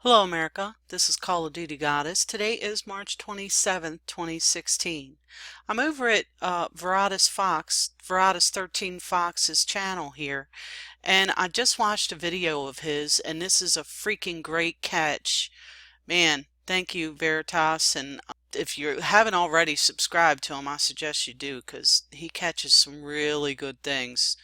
Hello America, this is Call of Duty Goddess. Today is March 27th, 2016. I'm over at Veratus 13 Fox's channel here, and I just watched a video of his, and this is a freaking great catch. Man, thank you Veritas, and if you haven't already subscribed to him, I suggest you do, because he catches some really good things.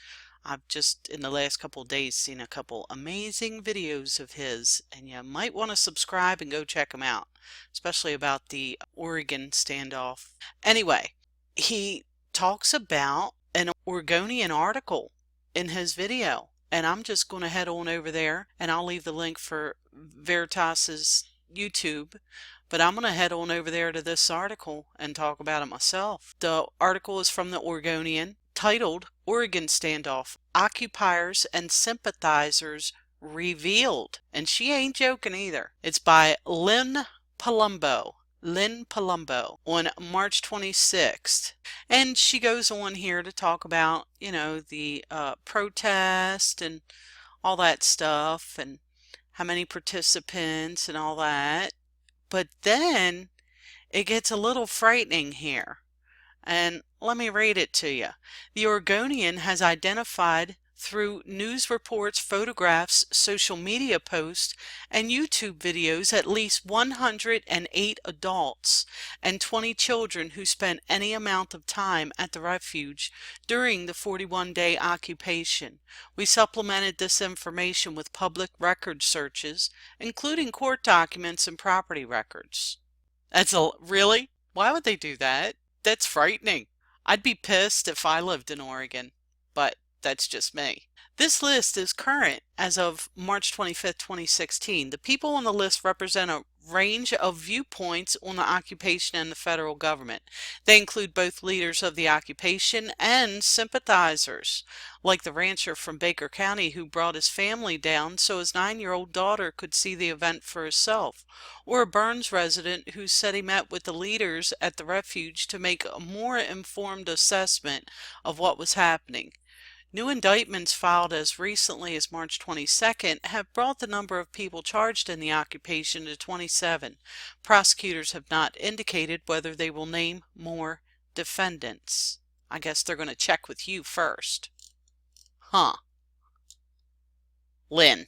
I've just in the last couple of days seen a couple amazing videos of his, and you might want to subscribe and go check him out, especially about the Oregon standoff. Anyway, he talks about an Oregonian article in his video, and I'm just going to head on over there, and I'll leave the link for Veritas's YouTube, but I'm going to head on over there to this article and talk about it myself. The article is from the Oregonian, titled Oregon Standoff, Occupiers and Sympathizers Revealed. And she ain't joking either. It's by Lynn Palumbo on March 26th. And she goes on here to talk about, the protest and all that stuff and how many participants and all that. But then it gets a little frightening here. And let me read it to you. The Oregonian has identified through news reports, photographs, social media posts, and YouTube videos at least 108 adults and 20 children who spent any amount of time at the refuge during the 41-day occupation. We supplemented this information with public record searches, including court documents and property records. Really? Why would they do that? That's frightening. I'd be pissed if I lived in Oregon, but that's just me. This list is current as of March 25th, 2016. The people on the list represent a range of viewpoints on the occupation and the federal government. They include both leaders of the occupation and sympathizers, like the rancher from Baker County who brought his family down so his 9-year-old daughter could see the event for herself, or a Burns resident who said he met with the leaders at the refuge to make a more informed assessment of what was happening. New indictments filed as recently as March 22nd have brought the number of people charged in the occupation to 27. Prosecutors have not indicated whether they will name more defendants. I guess they're going to check with you first. Huh. Lynn.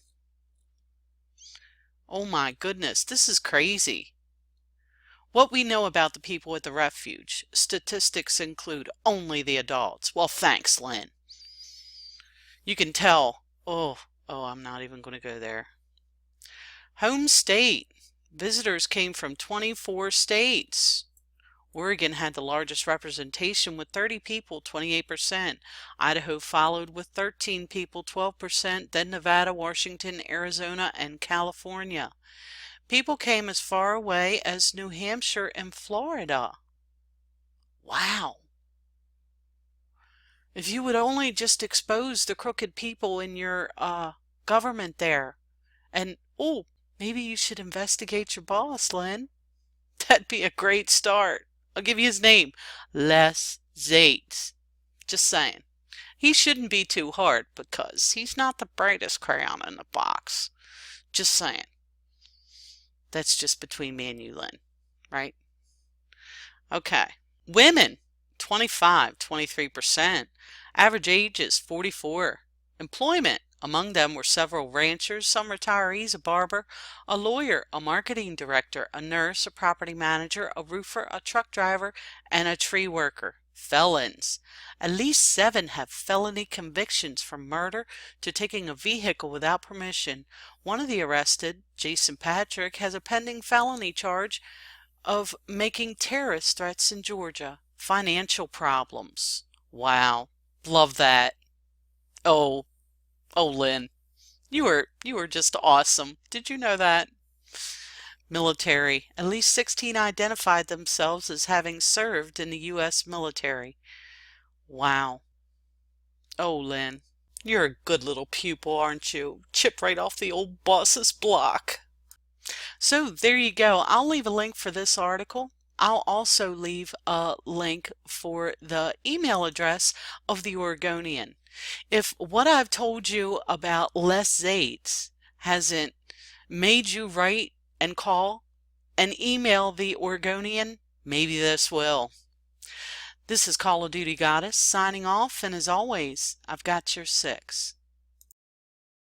Oh my goodness, this is crazy. What we know about the people at the refuge. Statistics include only the adults. Well, thanks, Lynn. You can tell. Oh, I'm not even going to go there. Home state. Visitors came from 24 states. Oregon had the largest representation with 30 people, 28%. Idaho followed with 13 people, 12%. Then Nevada, Washington, Arizona, and California. People came as far away as New Hampshire and Florida. Wow. If you would only just expose the crooked people in your government there. And, maybe you should investigate your boss, Lynn. That'd be a great start. I'll give you his name. Les Zates. Just saying. He shouldn't be too hard because he's not the brightest crayon in the box. Just saying. That's just between me and you, Lynn. Right? Okay. Women. 23%. Average age is 44. Employment. Among them were several ranchers, some retirees, a barber, a lawyer, a marketing director, a nurse, a property manager, a roofer, a truck driver, and a tree worker. Felons. At least 7 have felony convictions from murder to taking a vehicle without permission. One of the arrested, Jason Patrick, has a pending felony charge of making terrorist threats in Georgia. Financial problems. Wow. Love that. Oh, Lynn. You were just awesome. Did you know that? Military. At least 16 identified themselves as having served in the U.S. military. Wow. Oh, Lynn. You're a good little pupil, aren't you? Chipped right off the old boss's block. So there you go. I'll leave a link for this article. I'll also leave a link for the email address of the Oregonian. If what I've told you about Les Zates hasn't made you write and call and email the Oregonian? Maybe this will. This is Call of Duty Goddess signing off, and as always, I've got your 6.